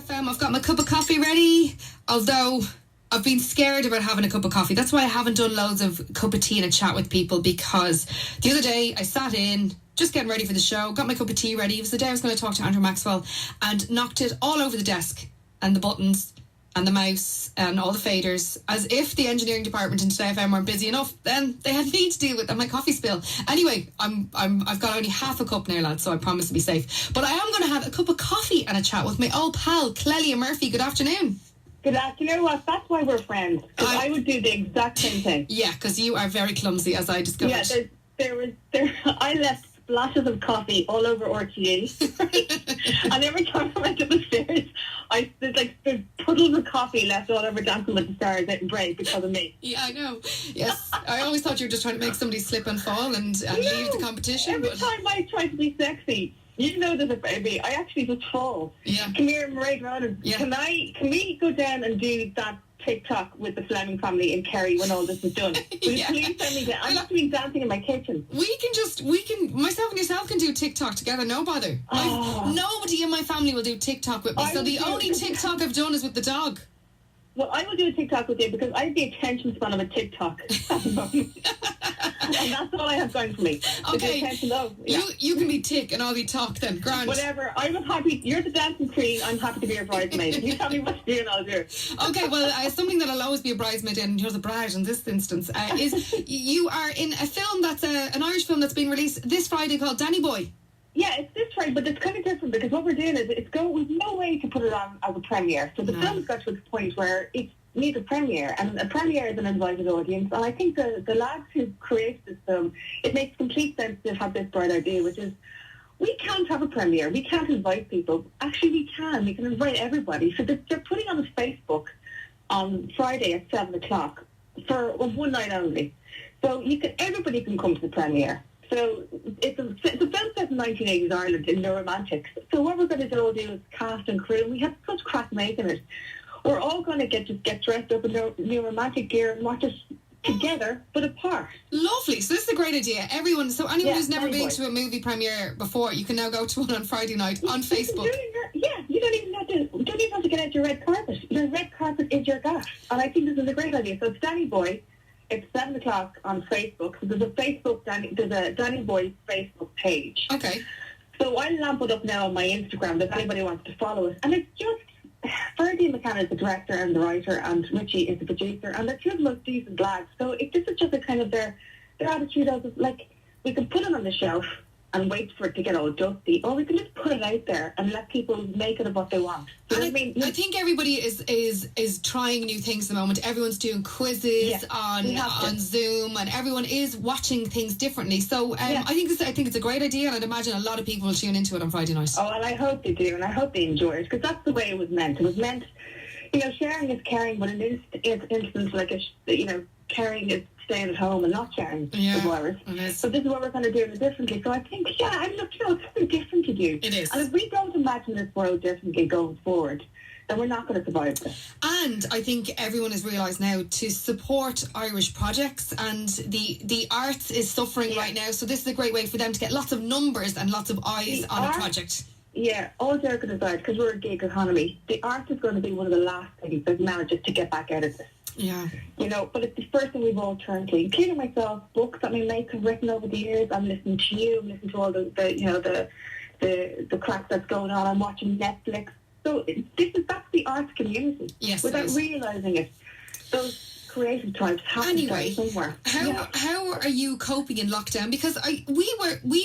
FM. I've got my cup of coffee ready, although I've been scared about having a cup of coffee. That's why I haven't done loads of cup of tea and a chat with people, because the other day I sat in, just getting ready for the show, got my cup of tea ready. It was the day I was going to talk to Andrew Maxwell, and knocked it all over the desk and the buttons and the mouse and all the faders, as if the engineering department in Today FM weren't busy enough. Then they had me to deal with, and my coffee spill. Anyway, I've got only half a cup now, lads, so I promise to be safe. But I am going to have a cup of coffee and a chat with my old pal Clelia Murphy. Good afternoon. Good afternoon. Well, that's why we're friends. Because I would do the exact same thing. Yeah, because you are very clumsy, as I discovered. Yeah, I left splashes of coffee all over RTE. And every time I went up the stairs, there's puddles of coffee left all over Dancing with the Stars at break because of me. Yeah, I know. Yes. I always thought you were just trying to make somebody slip and fall and leave the competition. Every time I try to be sexy, you know there's a baby, I actually just fall. Yeah. Come here, Mairead Ronan. Yeah. Can we go down and do that TikTok with the Fleming family in Kerry when all this is done? Will you please send me that? I'm not doing dancing in my kitchen. Myself and yourself can do TikTok together, no bother. Nobody in my family will do TikTok with me, so the only TikTok I've done is with the dog. Well, I will do a TikTok with you because I have the attention span of a TikTok. And that's all I have going for me. Okay. Yeah. You can be tick and I'll be talk then. Grand. Whatever. I'm happy. You're the dancing queen. I'm happy to be your bridesmaid. You tell me what to do and I'll do it. Okay, well, something that I'll always be a bridesmaid in, you're the bride in this instance, is you are in a film that's an Irish film that's being released this Friday called DannyBoy. Yeah, it's this Friday, but it's kind of different because what we're doing is we've no way to put it on as a premiere. So the film's got to a point where it needs a premiere, and a premiere is an invited audience. And I think the lads who created this film, it makes complete sense to have this bright idea, which is we can't have a premiere. We can't invite people. Actually, we can. We can invite everybody. So they're putting on a Facebook on Friday at 7 o'clock for one night only. So everybody can come to the premiere. So it's a film set in 1980s Ireland in the Romantics. So what we're going to do is cast and crew, and we have such crack making it. We're all going to get dressed up in new romantic gear and watch it together, but apart. Lovely. So this is a great idea. Anyone who's never been to a movie premiere before, you can now go to one on Friday night on Facebook. You don't even have to get out your red carpet. Your red carpet is your gas. And I think this is a great idea. So it's DannyBoy. It's 7 o'clock on Facebook. So there's a DannyBoy Facebook page. Okay. So I'll lamp it up now on my Instagram if anybody wants to follow us. And it's just Ferdy McCann is the director and the writer, and Richie is the producer, and they're two of the most decent lads. So this is just a kind of their attitude of like, we can put it on the shelf and wait for it to get all dusty, or we can just put it out there and let people make it of what they want. So I think everybody is trying new things at the moment. Everyone's doing quizzes on Zoom, and everyone is watching things differently. So I think it's a great idea, and I'd imagine a lot of people will tune into it on Friday night. Oh, and I hope they do, and I hope they enjoy it, because that's the way it was meant. It was meant, sharing is caring, but in this instance, caring is staying at home and not sharing the virus. So this is what we're going to do it differently. So I think, it's something different to do. It is. And if we don't imagine this world differently going forward, then we're not going to survive this. And I think everyone has realised now to support Irish projects, and the arts is suffering right now. So this is a great way for them to get lots of numbers and lots of eyes on a project. Yeah, all joking aside, because we're a gig economy, the art is going to be one of the last things that manages to get back out of this. Yeah. But it's the first thing we've all turned to, including myself. Books that my mates have written over the years. I'm listening to you. I'm listening to all the crap that's going on. I'm watching Netflix. So that's the arts community. Yes, without realising it. Those creative types have to start somewhere. How are you coping in lockdown? Because we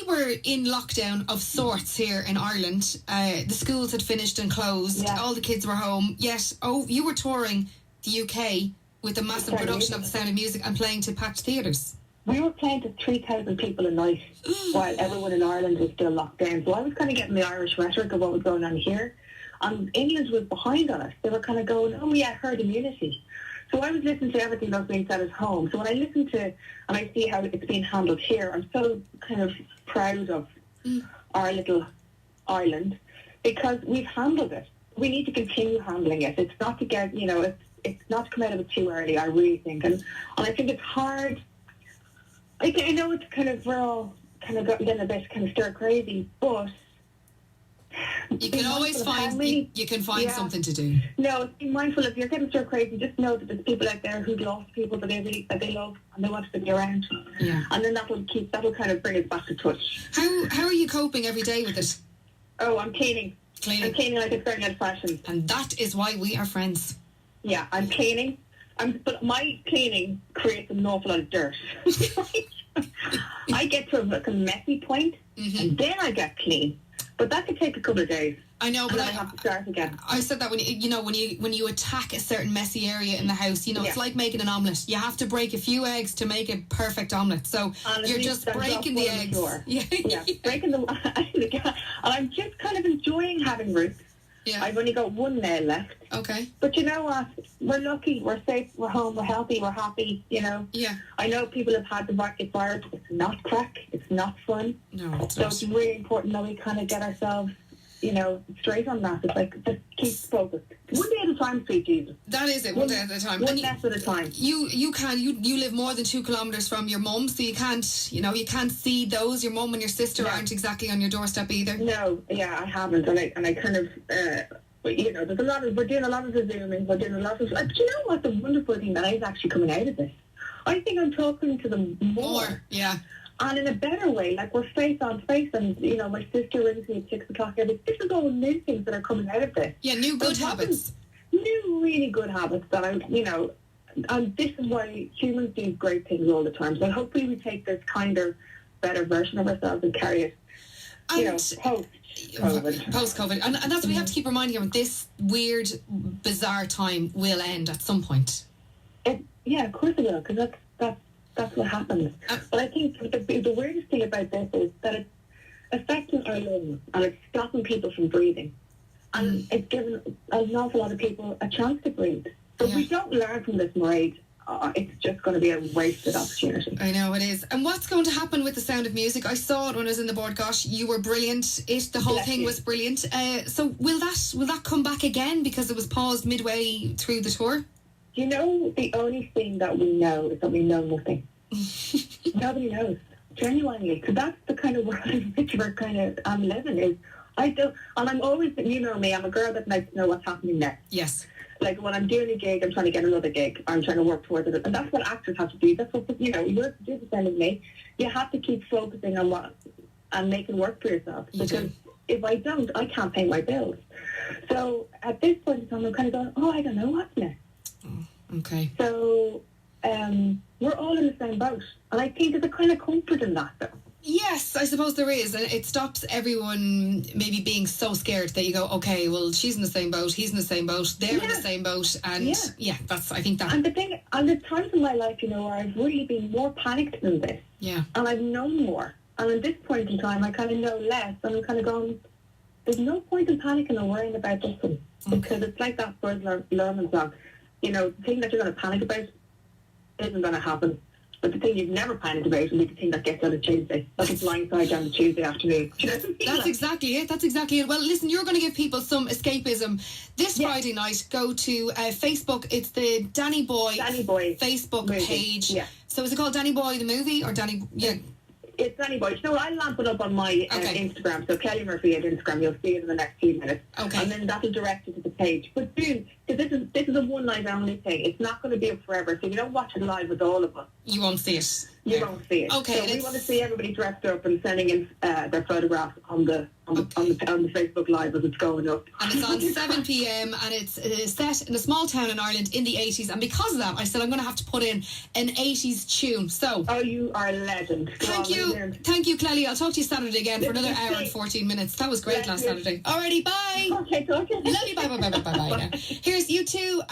were in lockdown of sorts here in Ireland. The schools had finished and closed. Yeah. All the kids were home. Yet, you were touring the UK with a massive production of The Sound of Music and playing to packed theatres. We were playing to 3,000 people a night while everyone in Ireland was still locked down. So I was kind of getting the Irish rhetoric of what was going on here. And England was behind on us. They were kind of going, herd immunity. So I was listening to everything that was being said at home. So when I listen to and I see how it's being handled here, I'm so kind of proud of our little island, because we've handled it. We need to continue handling it. It's not to get, it's not to come out of it too early, I really think. And I think it's hard. I know it's kind of, we're all kind of getting a bit kind of stir crazy, but You can Be always mindful of how find many- you can find Yeah. something to do. No, be mindful if you're getting so crazy. Just know that there's people out there who've lost people that they love and they want to be around. Yeah. And then that'll kind of bring us back to touch. How are you coping every day with it? Oh, I'm cleaning. I'm cleaning like it's going out of fashion. And that is why we are friends. Yeah, I'm cleaning. But my cleaning creates an awful lot of dirt. I get to a messy point, and then I get clean. But that could take a couple of days. I know, but I have to start again. I said that when you attack a certain messy area in the house, it's like making an omelette. You have to break a few eggs to make a perfect omelette. So Honestly, you're just breaking the eggs. Yeah, breaking them. And I'm just kind of enjoying having roots. Yeah. I've only got one nail left. Okay. But you know what? We're lucky. We're safe. We're home. We're healthy. We're happy. Yeah. I know people have had the market virus. It's not crack. It's not fun. No, it's so not. it's really important that we kind of get ourselves, straight on that. It's like, just keep focused. One day at a time, sweet Jesus. That is it. One day at a time. One mess at a time. You live more than 2 kilometres from your mum, so you can't see those. Your mum and your sister aren't exactly on your doorstep either. No, yeah, I haven't, and I kind of, there's a lot of, we're doing a lot of the Zooming, we're doing a lot of, but you know what, the wonderful thing that is actually coming out of this? I think I'm talking to them more. Yeah. And in a better way, like we're face on face, and my sister rings me at 6 o'clock every. This is all new things that are coming out of this. Yeah, new good habits. New, really good habits that and this is why humans do great things all the time. So hopefully we take this kinder, better version of ourselves and carry it, post-COVID. And that's what we have to keep reminding everyone. This weird, bizarre time will end at some point. Yeah, of course it will, because that's what happens. But I think the weirdest thing about this is that it's affecting our lungs and it's stopping people from breathing. And it's given an awful lot of people a chance to breathe. So if we don't learn from this, Mairead, it's just going to be a wasted opportunity. I know it is. And what's going to happen with The Sound of Music? I saw it when I was in the board. Gosh, you were brilliant. The whole thing was brilliant. So will that come back again because it was paused midway through the tour? The only thing that we know is that we know nothing. Nobody knows. Genuinely. Because that's the kind of world in which I'm living is. I don't, and I'm always, me, I'm a girl that likes to know what's happening next. Yes. Like when I'm doing a gig, I'm trying to get another gig. I'm trying to work towards it. And that's what actors have to do. That's what, you have to do the same as me. You have to keep focusing on and making work for yourself. Because if I don't, I can't pay my bills. So at this point in time, I'm kind of going, I don't know what's next. Oh, okay. So we're all in the same boat. And I think there's a kind of comfort in that, though. Yes, I suppose there is, and it stops everyone maybe being so scared that you go, okay, well, she's in the same boat, he's in the same boat, they're in the same boat, and I think that. And there's times in my life, where I've really been more panicked than this. Yeah. And I've known more. And at this point in time, I kind of know less, and I'm kind of going, there's no point in panicking or worrying about this one, because it's like that Buzz Lerman song. The thing that you're going to panic about isn't going to happen. But the thing you've never panicked about will be the thing that gets on a Tuesday. Like a blindside on the Tuesday afternoon. That's exactly it. Well, listen, you're going to give people some escapism. This Friday night, go to Facebook. It's the DannyBoy Facebook page. Yeah. So is it called DannyBoy the movie or Danny? Yeah. It's DannyBoy. You know what? I'll lamp it up on my Instagram. So Kelly Murphy at Instagram. You'll see it in the next few minutes. Okay. And then that'll direct you to the page. But soon, because this is a one night only thing. It's not going to be up forever. So if you don't watch it live with all of us, you won't see it. You won't see it. Okay. So we want to see everybody dressed up and sending in their photographs on the Facebook Live as it's going up. And it's on 7 p.m. and it's set in a small town in Ireland in the 80s. And because of that, I said I'm going to have to put in an 80s tune. So. Oh, you are a legend. Thank you, Clelly. I'll talk to you Saturday again for another hour and 14 minutes. That was great last Saturday. Alrighty, bye. Okay, talk to you. Love you. Bye. Now. Here's U2.